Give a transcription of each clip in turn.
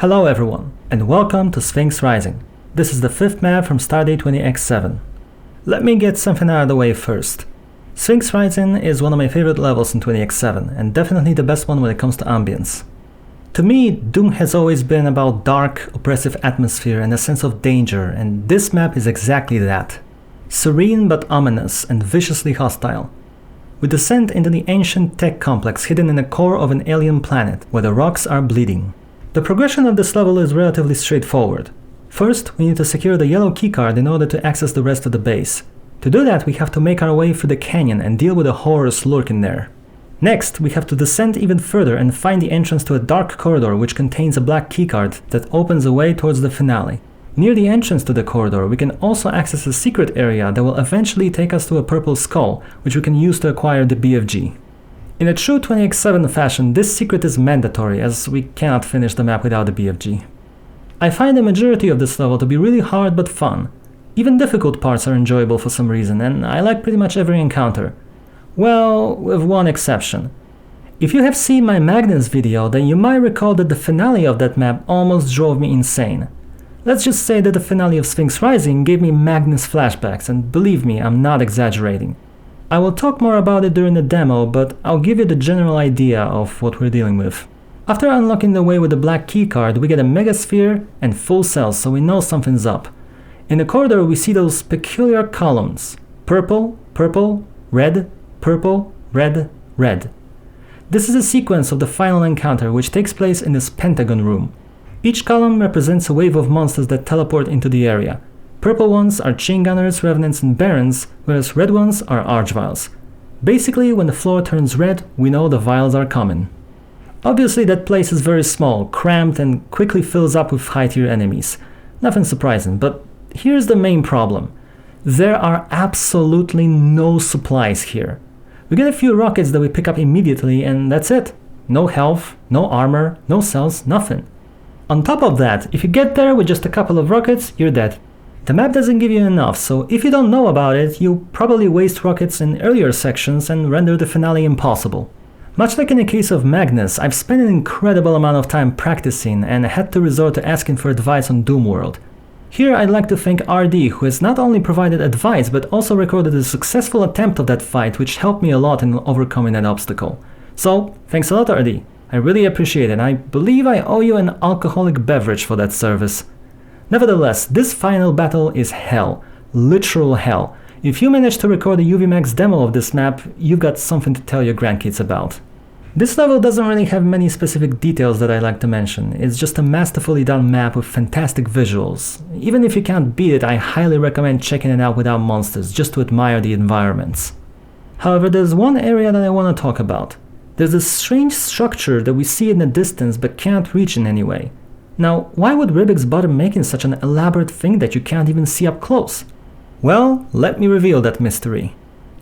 Hello everyone, and welcome to Sphinx Rising. This is the 5th map from Stardate 20x7. Let me get something out of the way first. Sphinx Rising is one of my favorite levels in 20x7, and definitely the best one when it comes to ambience. To me, Doom has always been about dark, oppressive atmosphere and a sense of danger, and this map is exactly that. Serene but ominous and viciously hostile. We descend into the ancient tech complex hidden in the core of an alien planet, where the rocks are bleeding. The progression of this level is relatively straightforward. First, we need to secure the yellow keycard in order to access the rest of the base. To do that, we have to make our way through the canyon and deal with the horrors lurking there. Next, we have to descend even further and find the entrance to a dark corridor which contains a black keycard that opens a way towards the finale. Near the entrance to the corridor, we can also access a secret area that will eventually take us to a purple skull, which we can use to acquire the BFG. In a true 20x7 fashion, this secret is mandatory, as we cannot finish the map without the BFG. I find the majority of this level to be really hard but fun. Even difficult parts are enjoyable for some reason, and I like pretty much every encounter. Well, with one exception. If you have seen my Magnus video, then you might recall that the finale of that map almost drove me insane. Let's just say that the finale of Sphinx Rising gave me Magnus flashbacks, and believe me, I'm not exaggerating. I will talk more about it during the demo, but I'll give you the general idea of what we're dealing with. After unlocking the way with the black keycard, we get a megasphere and full cells, so we know something's up. In the corridor we see those peculiar columns. Purple, purple, red, purple, red, red. This is a sequence of the final encounter which takes place in this pentagon room. Each column represents a wave of monsters that teleport into the area. Purple ones are chain gunners, revenants and barons, whereas red ones are archviles. Basically, when the floor turns red, we know the vials are coming. Obviously that place is very small, cramped and quickly fills up with high-tier enemies. Nothing surprising, but here's the main problem. There are absolutely no supplies here. We get a few rockets that we pick up immediately and that's it. No health, no armor, no cells, nothing. On top of that, if you get there with just a couple of rockets, you're dead. The map doesn't give you enough, so if you don't know about it, you'll probably waste rockets in earlier sections and render the finale impossible. Much like in the case of Magnus, I've spent an incredible amount of time practicing and had to resort to asking for advice on Doom World. Here I'd like to thank RD, who has not only provided advice but also recorded a successful attempt of that fight, which helped me a lot in overcoming that obstacle. So, thanks a lot RD. I really appreciate it. I believe I owe you an alcoholic beverage for that service. Nevertheless, this final battle is hell. Literal hell. If you manage to record a UVMax demo of this map, you've got something to tell your grandkids about. This level doesn't really have many specific details that I like to mention. It's just a masterfully done map with fantastic visuals. Even if you can't beat it, I highly recommend checking it out without monsters, just to admire the environments. However, there's one area that I want to talk about. There's this strange structure that we see in the distance but can't reach in any way. Now, why would Ribbiks bother making such an elaborate thing that you can't even see up close? Well, let me reveal that mystery.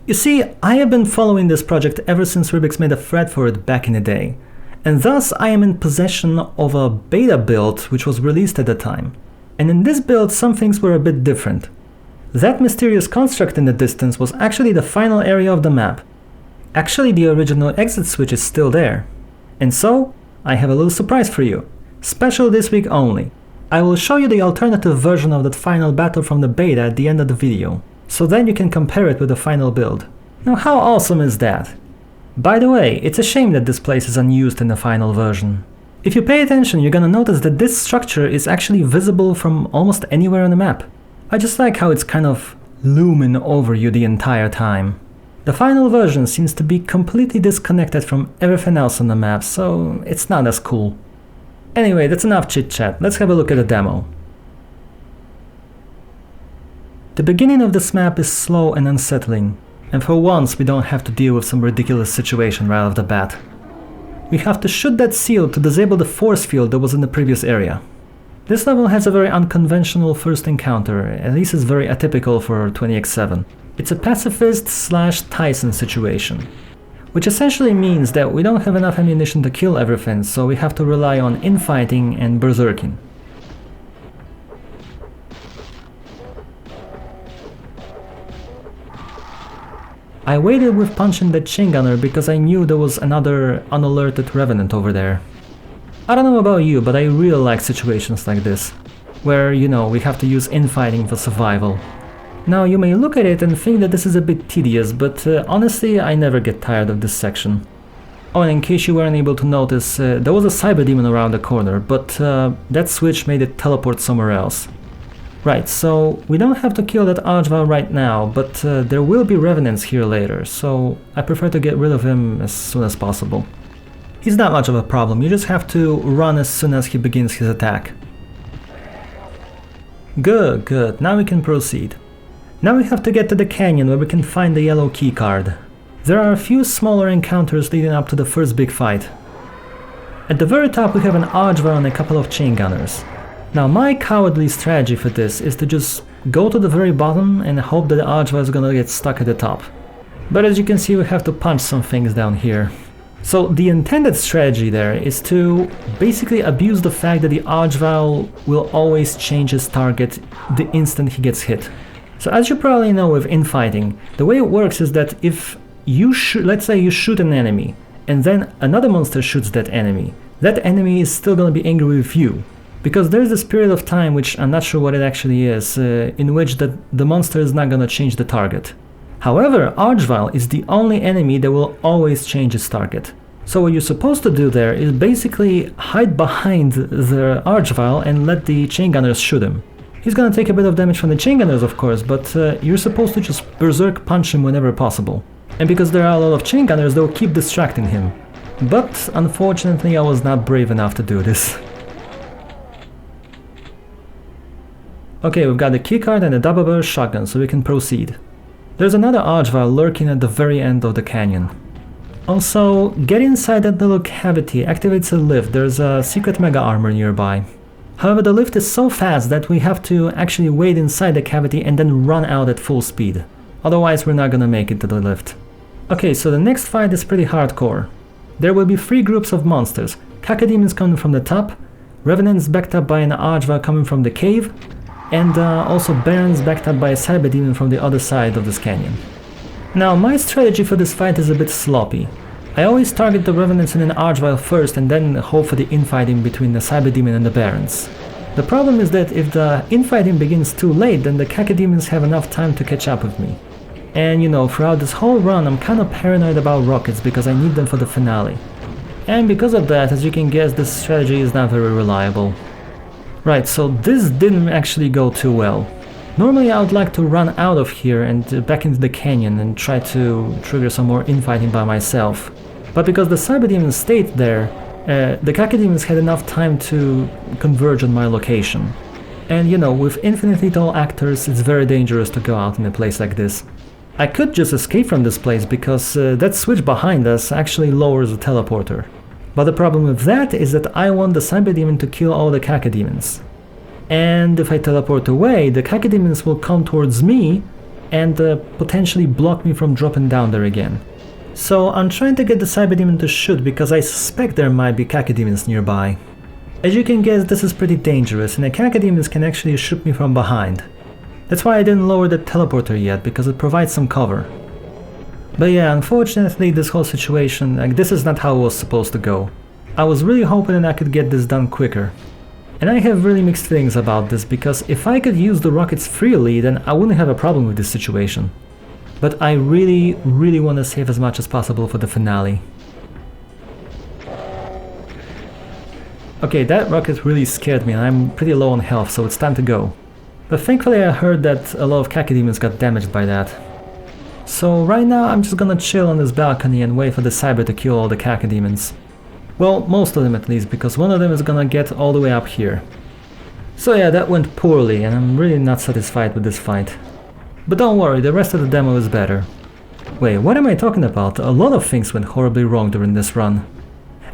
You see, I have been following this project ever since Ribbiks made a thread for it back in the day, and thus I am in possession of a beta build which was released at the time. And in this build some things were a bit different. That mysterious construct in the distance was actually the final area of the map. Actually, the original exit switch is still there. And so, I have a little surprise for you. Special this week only. I will show you the alternative version of that final battle from the beta at the end of the video, so then you can compare it with the final build. Now how awesome is that? By the way, it's a shame that this place is unused in the final version. If you pay attention, you're gonna notice that this structure is actually visible from almost anywhere on the map. I just like how it's kind of looming over you the entire time. The final version seems to be completely disconnected from everything else on the map, so it's not as cool. Anyway, that's enough chit-chat, let's have a look at the demo. The beginning of this map is slow and unsettling, and for once we don't have to deal with some ridiculous situation right off the bat. We have to shoot that seal to disable the force field that was in the previous area. This level has a very unconventional first encounter, at least it's very atypical for 20x7. It's a pacifist/Tyson situation, which essentially means that we don't have enough ammunition to kill everything, so we have to rely on infighting and berserking. I waited with punching that chain gunner because I knew there was another unalerted revenant over there. I don't know about you, but I really like situations like this, where, you know, we have to use infighting for survival. Now, you may look at it and think that this is a bit tedious, but honestly, I never get tired of this section. Oh, and in case you weren't able to notice, there was a cyber demon around the corner, but that switch made it teleport somewhere else. Right, so we don't have to kill that Archvile right now, but there will be revenants here later, so I prefer to get rid of him as soon as possible. He's not much of a problem, you just have to run as soon as he begins his attack. Good, good, now we can proceed. Now we have to get to the canyon where we can find the yellow keycard. There are a few smaller encounters leading up to the first big fight. At the very top we have an Archvile and a couple of chain gunners. Now my cowardly strategy for this is to just go to the very bottom and hope that the Archvile is gonna get stuck at the top. But as you can see, we have to punch some things down here. So the intended strategy there is to basically abuse the fact that the Archvile will always change his target the instant he gets hit. So as you probably know with infighting, the way it works is that if you let's say you shoot an enemy, and then another monster shoots that enemy is still gonna be angry with you. Because there's this period of time, which I'm not sure what it actually is, in which the monster is not gonna change the target. However, Archvile is the only enemy that will always change its target. So what you're supposed to do there is basically hide behind the Archvile and let the chain gunners shoot him. He's gonna take a bit of damage from the chain gunners, of course, but you're supposed to just berserk punch him whenever possible. And because there are a lot of chain gunners, they'll keep distracting him. But unfortunately I was not brave enough to do this. Okay, we've got the keycard and a double barrel shotgun, so we can proceed. There's another Archvile lurking at the very end of the canyon. Also, get inside that little cavity activates a lift. There's a secret mega armor nearby. However, the lift is so fast that we have to actually wait inside the cavity and then run out at full speed. Otherwise we're not gonna make it to the lift. Okay, so the next fight is pretty hardcore. There will be 3 groups of monsters. Cacodemons coming from the top, Revenants backed up by an Archvile coming from the cave, and also Barons backed up by a Cyber Demon from the other side of this canyon. Now, my strategy for this fight is a bit sloppy. I always target the Revenants and an Archvile first and then hope for the infighting between the Cyber Demon and the Barons. The problem is that if the infighting begins too late, then the Cacodemons have enough time to catch up with me. And you know, throughout this whole run I'm kinda paranoid about rockets because I need them for the finale. And because of that, as you can guess, this strategy is not very reliable. Right, so this didn't actually go too well. Normally I would like to run out of here and back into the canyon and try to trigger some more infighting by myself. But because the Cyber Demons stayed there, the Cacodemons had enough time to converge on my location. And you know, with infinitely tall actors, it's very dangerous to go out in a place like this. I could just escape from this place because that switch behind us actually lowers the teleporter. But the problem with that is that I want the Cyber Demon to kill all the Cacodemons. And if I teleport away, the Cacodemons will come towards me and potentially block me from dropping down there again. So I'm trying to get the Cyber Demon to shoot because I suspect there might be Cacodemons nearby. As you can guess, this is pretty dangerous and the Cacodemons can actually shoot me from behind. That's why I didn't lower the teleporter yet, because it provides some cover. But yeah, unfortunately this whole situation, like, this is not how it was supposed to go. I was really hoping that I could get this done quicker. And I have really mixed feelings about this, because if I could use the rockets freely, then I wouldn't have a problem with this situation. But I really want to save as much as possible for the finale. Okay, that rocket really scared me and I'm pretty low on health, so it's time to go. But thankfully I heard that a lot of Cacodemons got damaged by that. So right now I'm just gonna chill on this balcony and wait for the Cyber to kill all the Cacodemons. Well, most of them at least, because one of them is gonna get all the way up here. So yeah, that went poorly and I'm really not satisfied with this fight. But don't worry, the rest of the demo is better. Wait, what am I talking about? A lot of things went horribly wrong during this run.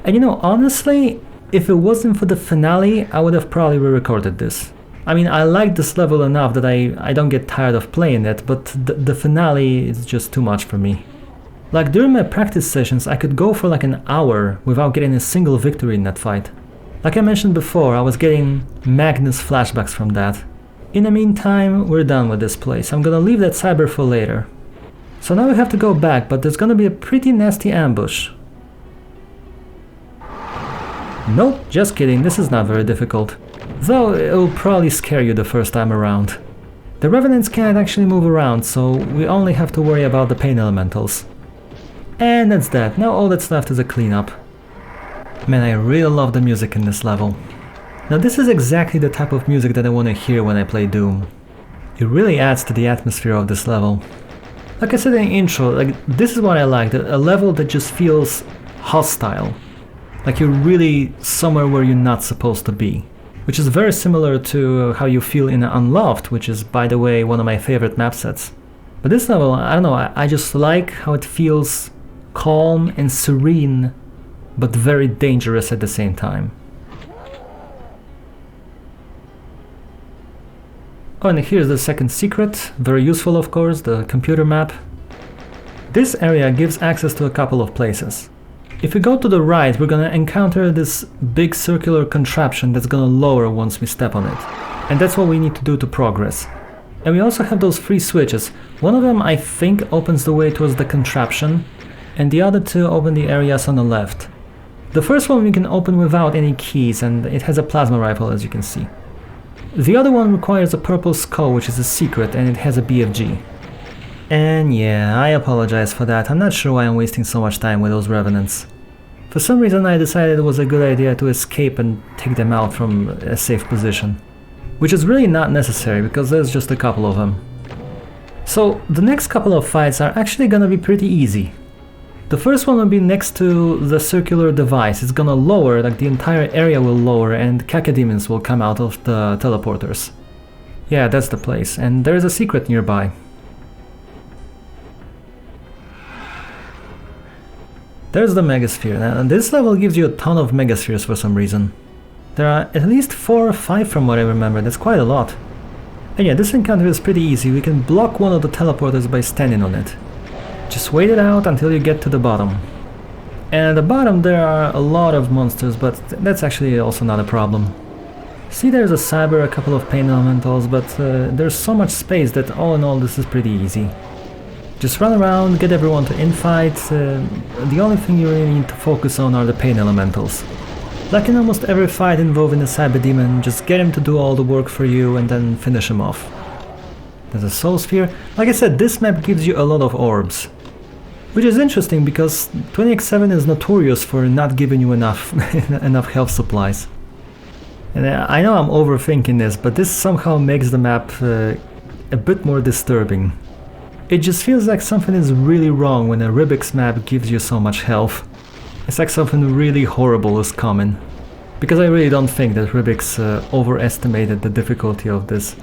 And you know, honestly, if it wasn't for the finale, I would have probably re-recorded this. I mean, I like this level enough that I don't get tired of playing it, but the finale is just too much for me. Like, during my practice sessions, I could go for like an hour without getting a single victory in that fight. Like I mentioned before, I was getting Magnus flashbacks from that. In the meantime, we're done with this place. I'm gonna leave that Cyber for later. So now we have to go back, but there's gonna be a pretty nasty ambush. Nope, just kidding, this is not very difficult. Though it'll probably scare you the first time around. The Revenants can't actually move around, so we only have to worry about the Pain Elementals. And that's that, now all that's left is a cleanup. Man, I really love the music in this level. Now this is exactly the type of music that I want to hear when I play Doom. It really adds to the atmosphere of this level. Like I said in the intro, this is what I like, a level that just feels hostile. Like you're really somewhere where you're not supposed to be. Which is very similar to how you feel in Unloved, which is, by the way, one of my favorite map sets. But this level, I don't know, I just like how it feels calm and serene, but very dangerous at the same time. Oh, and here's the second secret, very useful of course, the computer map. This area gives access to a couple of places. If we go to the right, we're gonna encounter this big circular contraption that's gonna lower once we step on it. And that's what we need to do to progress. And we also have those 3 switches. One of them I think opens the way towards the contraption, and the other 2 open the areas on the left. The first one we can open without any keys, and it has a plasma rifle as you can see. The other one requires a purple skull, which is a secret, and it has a BFG. And yeah, I apologize for that, I'm not sure why I'm wasting so much time with those Revenants. For some reason I decided it was a good idea to escape and take them out from a safe position. Which is really not necessary, because there's just a couple of them. So the next couple of fights are actually gonna be pretty easy. The first one will be next to the circular device, it's gonna lower, like the entire area will lower and cacodemons will come out of the teleporters. Yeah, that's the place, and there's a secret nearby. There's the Megasphere, and this level gives you a ton of Megaspheres for some reason. There are at least 4 or 5 from what I remember, that's quite a lot. And yeah, this encounter is pretty easy, we can block one of the teleporters by standing on it. Just wait it out until you get to the bottom. And at the bottom there are a lot of monsters, but that's actually also not a problem. See, there's a Cyber, a couple of Pain Elementals, but there's so much space that all in all this is pretty easy. Just run around, get everyone to infight, the only thing you really need to focus on are the Pain Elementals. Like in almost every fight involving a Cyber Demon, just get him to do all the work for you and then finish him off. There's a Soul Sphere. Like I said, this map gives you a lot of orbs. Which is interesting because 20x7 is notorious for not giving you enough health supplies. And I know I'm overthinking this, but this somehow makes the map a bit more disturbing. It just feels like something is really wrong when a Ribbiks map gives you so much health. It's like something really horrible is coming. Because I really don't think that Ribbiks overestimated the difficulty of this.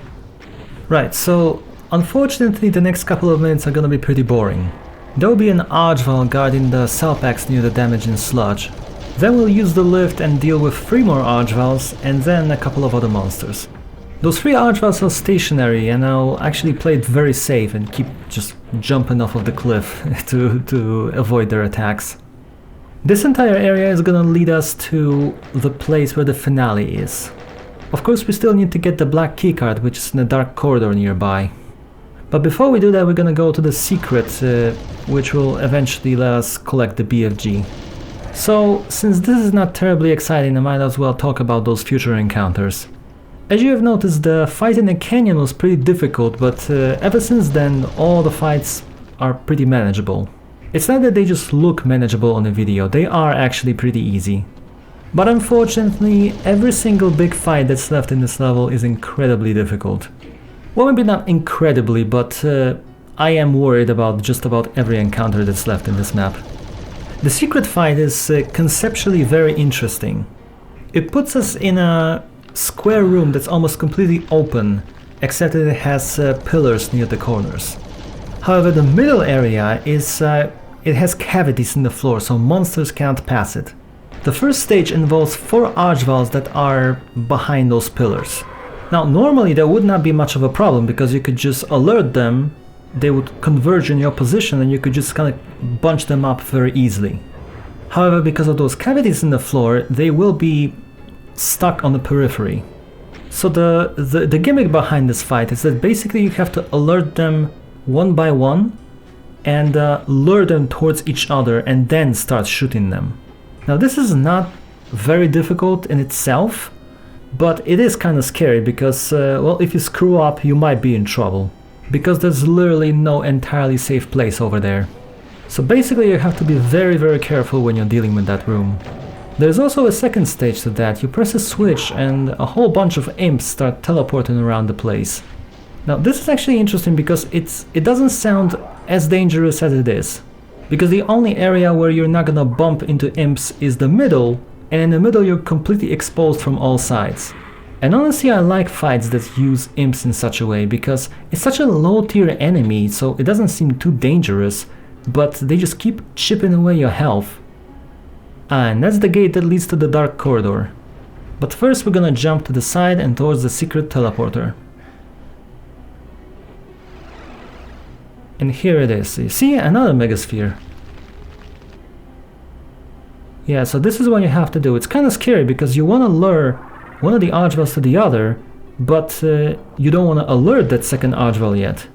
Right, so unfortunately the next couple of minutes are gonna be pretty boring. There will be an Archval guarding the cell packs near the damaging sludge. Then we'll use the lift and deal with 3 more Archvals and then a couple of other monsters. Those 3 Archvals are stationary and I'll actually play it very safe and keep just jumping off of the cliff to avoid their attacks. This entire area is gonna lead us to the place where the finale is. Of course we still need to get the black keycard, which is in a dark corridor nearby. But before we do that we're gonna go to the secret, which will eventually let us collect the BFG. So, since this is not terribly exciting, I might as well talk about those future encounters. As you have noticed, the fight in the canyon was pretty difficult, but ever since then all the fights are pretty manageable. It's not that they just look manageable on the video, they are actually pretty easy. But unfortunately, every single big fight that's left in this level is incredibly difficult. Well, maybe not incredibly, but I am worried about just about every encounter that's left in this map. The secret fight is conceptually very interesting. It puts us in a square room that's almost completely open, except that it has pillars near the corners. However, the middle area is it has cavities in the floor, so monsters can't pass it. The first stage involves 4 Archvals that are behind those pillars. Now, normally there would not be much of a problem because you could just alert them, they would converge in your position and you could just kind of bunch them up very easily. However, because of those cavities in the floor, they will be stuck on the periphery. So the gimmick behind this fight is that basically you have to alert them one by one and lure them towards each other and then start shooting them. Now this is not very difficult in itself, but it is kind of scary because, well, if you screw up, you might be in trouble. Because there's literally no entirely safe place over there. So basically you have to be very, very careful when you're dealing with that room. There's also a second stage to that. You press a switch and a whole bunch of imps start teleporting around the place. Now this is actually interesting because it doesn't sound as dangerous as it is. Because the only area where you're not gonna bump into imps is the middle, and in the middle you're completely exposed from all sides. And honestly I like fights that use imps in such a way because it's such a low tier enemy, so it doesn't seem too dangerous, but they just keep chipping away your health. And that's the gate that leads to the dark corridor. But first we're gonna jump to the side and towards the secret teleporter. And here it is. You see, another megasphere. Yeah, so this is what you have to do. It's kind of scary because you want to lure one of the archviles to the other, but you don't want to alert that second archvile yet.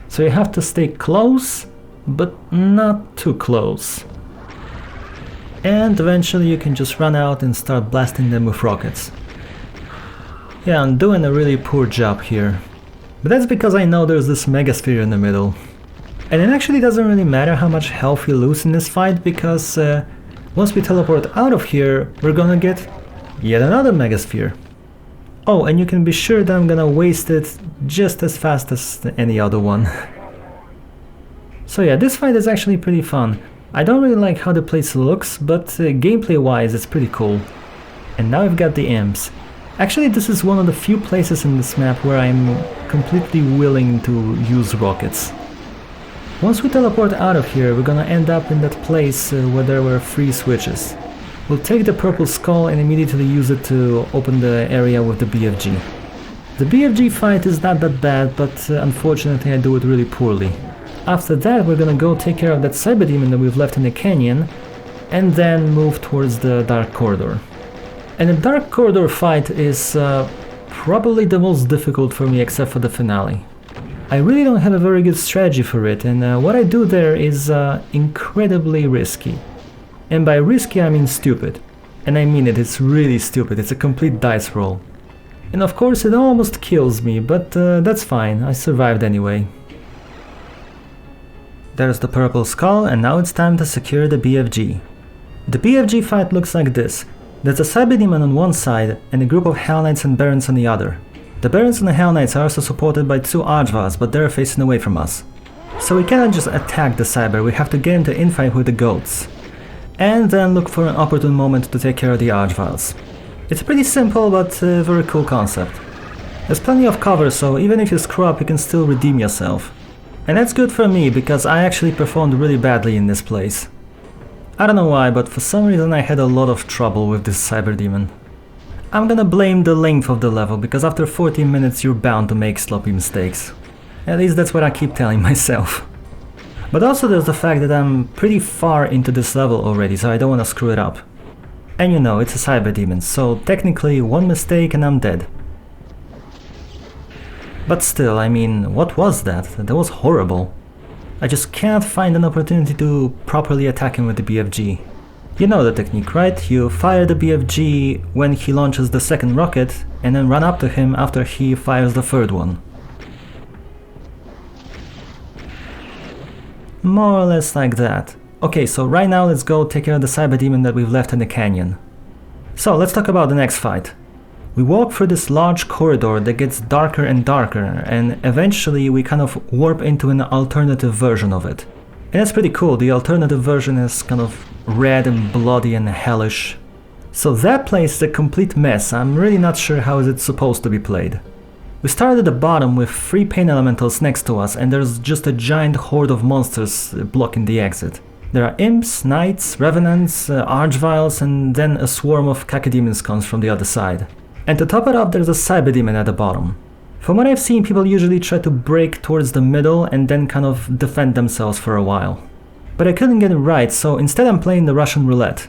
So you have to stay close, but not too close. And eventually you can just run out and start blasting them with rockets. Yeah, I'm doing a really poor job here. But that's because I know there's this megasphere in the middle. And it actually doesn't really matter how much health you lose in this fight, because once we teleport out of here, we're gonna get yet another megasphere. Oh, and you can be sure that I'm gonna waste it just as fast as any other one. So yeah, this fight is actually pretty fun. I don't really like how the place looks, but gameplay wise it's pretty cool. And now we've got the imps. Actually, this is one of the few places in this map where I'm completely willing to use rockets. Once we teleport out of here, we're gonna end up in that place where there were 3 switches. We'll take the purple skull and immediately use it to open the area with the BFG. The BFG fight is not that bad, but unfortunately I do it really poorly. After that, we're gonna go take care of that cyber demon that we've left in the canyon, and then move towards the dark corridor. And the dark corridor fight is probably the most difficult for me except for the finale. I really don't have a very good strategy for it, and what I do there is incredibly risky. And by risky I mean stupid. And I mean it, it's really stupid, it's a complete dice roll. And of course it almost kills me, but that's fine, I survived anyway. There's the purple skull, and now it's time to secure the BFG. The BFG fight looks like this. There's a cyber demon on one side and a group of Hell Knights and Barons on the other. The Barons and the Hell Knights are also supported by 2 archviles, but they're facing away from us. So we cannot just attack the cyber, we have to get into infight with the goats. And then look for an opportune moment to take care of the archviles. It's a pretty simple but very cool concept. There's plenty of cover, so even if you screw up you can still redeem yourself. And that's good for me, because I actually performed really badly in this place. I don't know why, but for some reason I had a lot of trouble with this cyber demon. I'm gonna blame the length of the level, because after 14 minutes you're bound to make sloppy mistakes. At least that's what I keep telling myself. But also there's the fact that I'm pretty far into this level already, so I don't want to screw it up. And you know, it's a cyber demon, so technically one mistake and I'm dead. But still, I mean, what was that? That was horrible. I just can't find an opportunity to properly attack him with the BFG. You know the technique, right? You fire the BFG when he launches the second rocket, and then run up to him after he fires the third one. More or less like that. Okay, so right now let's go take care of the cyber demon that we've left in the canyon. So let's talk about the next fight. We walk through this large corridor that gets darker and darker, and eventually we kind of warp into an alternative version of it. And that's pretty cool. The alternative version is kind of red and bloody and hellish. So that place is a complete mess. I'm really not sure how is it supposed to be played. We start at the bottom with 3 pain elementals next to us, and there's just a giant horde of monsters blocking the exit. There are imps, knights, revenants, archviles, and then a swarm of cacodemons comes from the other side. And to top it up, there's a cyber demon at the bottom. From what I've seen, people usually try to break towards the middle and then kind of defend themselves for a while. But I couldn't get it right, so instead I'm playing the Russian roulette.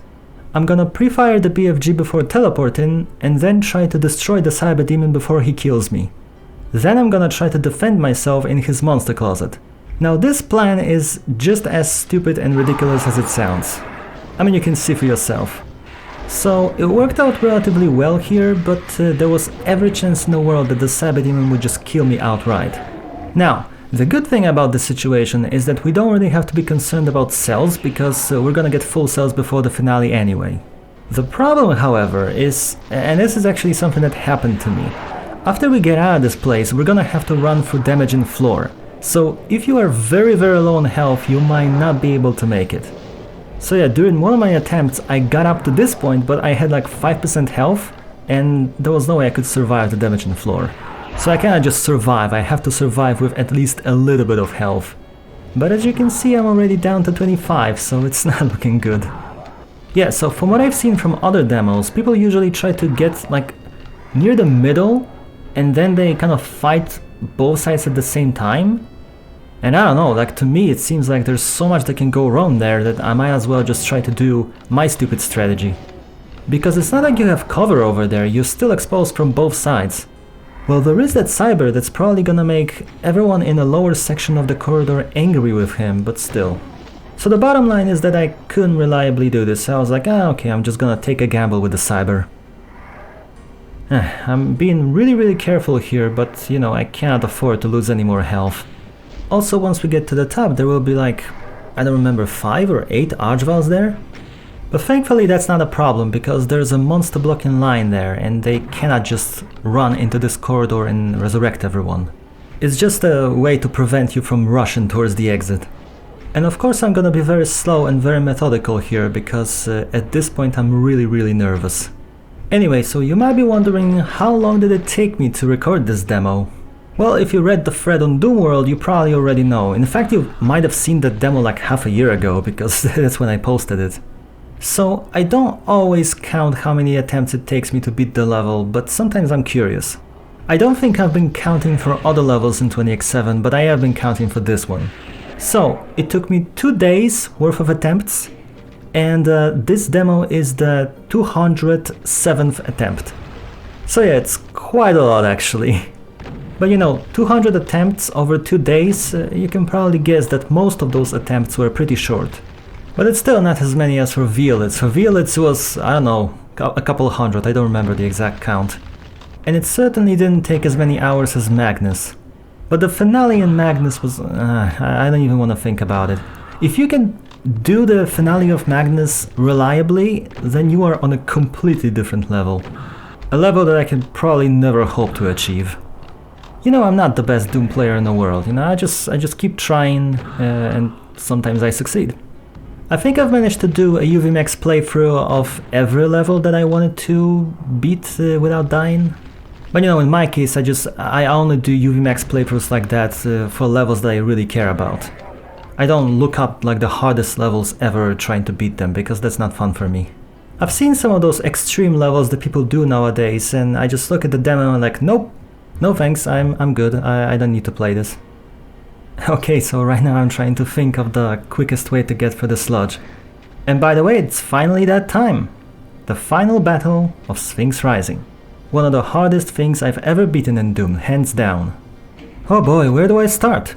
I'm gonna pre-fire the BFG before teleporting, and then try to destroy the cyber demon before he kills me. Then I'm gonna try to defend myself in his monster closet. Now this plan is just as stupid and ridiculous as it sounds. I mean, you can see for yourself. So it worked out relatively well here, but there was every chance in the world that the Cyber Demon would just kill me outright. Now, the good thing about this situation is that we don't really have to be concerned about cells, because we're gonna get full cells before the finale anyway. The problem, however, is, and this is actually something that happened to me, after we get out of this place, we're gonna have to run through damaging floor. So if you are very low on health, you might not be able to make it. So yeah, during one of my attempts, I got up to this point, but I had like 5% health, and there was no way I could survive the damaging floor. So I cannot just survive, I have to survive with at least a little bit of health. But as you can see, I'm already down to 25, so it's not looking good. Yeah, so from what I've seen from other demos, people usually try to get like near the middle, and then they kind of fight both sides at the same time. And I don't know, like to me it seems like there's so much that can go wrong there that I might as well just try to do my stupid strategy. Because it's not like you have cover over there, you're still exposed from both sides. Well, there is that cyber that's probably gonna make everyone in the lower section of the corridor angry with him, but still. So the bottom line is that I couldn't reliably do this, so I was like, okay, I'm just gonna take a gamble with the cyber. I'm being really careful here, but you know, I cannot afford to lose any more health. Also, once we get to the top, there will be like, I don't remember, 5 or 8 Archvals there? But thankfully that's not a problem, because there's a monster blocking line there, and they cannot just run into this corridor and resurrect everyone. It's just a way to prevent you from rushing towards the exit. And of course I'm gonna be very slow and very methodical here, because at this point I'm really nervous. Anyway, so you might be wondering, how long did it take me to record this demo? Well, if you read the thread on Doomworld, you probably already know. In fact, you might have seen the demo like half a year ago, because that's when I posted it. So I don't always count how many attempts it takes me to beat the level, but sometimes I'm curious. I don't think I've been counting for other levels in 20x7, but I have been counting for this one. So it took me 2 days worth of attempts, and this demo is the 207th attempt. So yeah, it's quite a lot actually. But you know, 200 attempts over 2 days, you can probably guess that most of those attempts were pretty short. But it's still not as many as for Veilitz. For Veilitz was, I don't know, a couple hundred, I don't remember the exact count. And it certainly didn't take as many hours as Magnus. But the finale in Magnus was, I don't even want to think about it. If you can do the finale of Magnus reliably, then you are on a completely different level. A level that I can probably never hope to achieve. You know, I'm not the best Doom player in the world, you know, I just keep trying, and sometimes I succeed. I think I've managed to do a UVMax playthrough of every level that I wanted to beat without dying. But you know, in my case, I only do UVMax playthroughs like that for levels that I really care about. I don't look up like the hardest levels ever trying to beat them, because that's not fun for me. I've seen some of those extreme levels that people do nowadays, and I just look at the demo and I'm like, nope, no thanks, I'm good, I don't need to play this. Okay, so right now I'm trying to think of the quickest way to get through the sludge. And by the way, it's finally that time! The final battle of Sphinx Rising. One of the hardest things I've ever beaten in Doom, hands down. Oh boy, where do I start?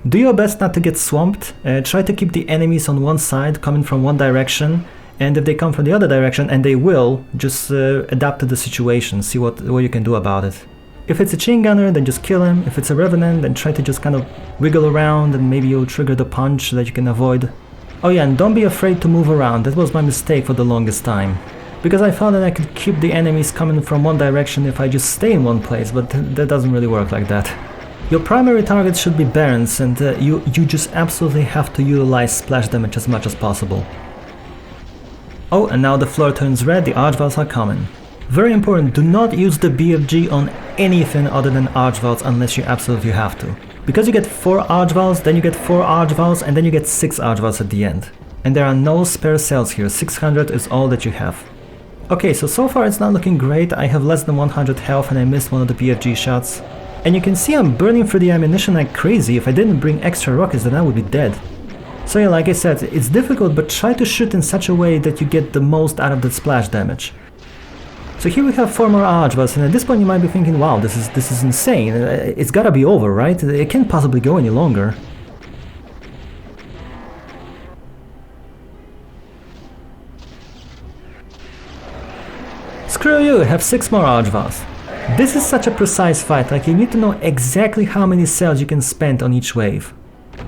Do your best not to get swamped, try to keep the enemies on one side, coming from one direction, and if they come from the other direction, and they will, just adapt to the situation, see what you can do about it. If it's a chain gunner, then just kill him. If it's a revenant, then try to just kind of wiggle around and maybe you'll trigger the punch that you can avoid. Oh yeah, and don't be afraid to move around. That was my mistake for the longest time. Because I thought that I could keep the enemies coming from one direction if I just stay in one place, but that doesn't really work like that. Your primary targets should be Barons, and you just absolutely have to utilize splash damage as much as possible. Oh, and now the floor turns red, the Archvals are coming. Very important, do not use the BFG on anything other than Archvals unless you absolutely have to. Because you get 4 Archvals, then you get 4 Archvals, and then you get 6 Archvals at the end. And there are no spare cells here, 600 is all that you have. Okay, so far it's not looking great, I have less than 100 health and I missed one of the BFG shots. And you can see I'm burning through the ammunition like crazy. If I didn't bring extra rockets, then I would be dead. So yeah, like I said, it's difficult, but try to shoot in such a way that you get the most out of the splash damage. So here we have 4 more Archvals, and at this point you might be thinking, wow, this is insane. It's gotta be over, right? It can't possibly go any longer. you have 6 more Archvas. This is such a precise fight, like you need to know exactly how many cells you can spend on each wave.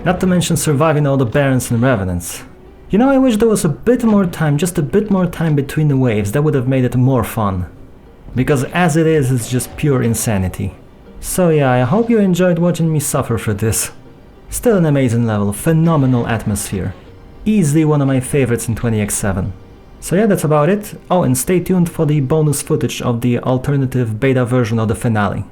Not to mention surviving all the Barons and Revenants. You know, I wish there was a bit more time, just a bit more time between the waves, that would have made it more fun. Because as it is, it's just pure insanity. So yeah, I hope you enjoyed watching me suffer for this. Still an amazing level, phenomenal atmosphere. Easily one of my favorites in 20x7. So yeah, that's about it. Oh, and stay tuned for the bonus footage of the alternative beta version of the finale.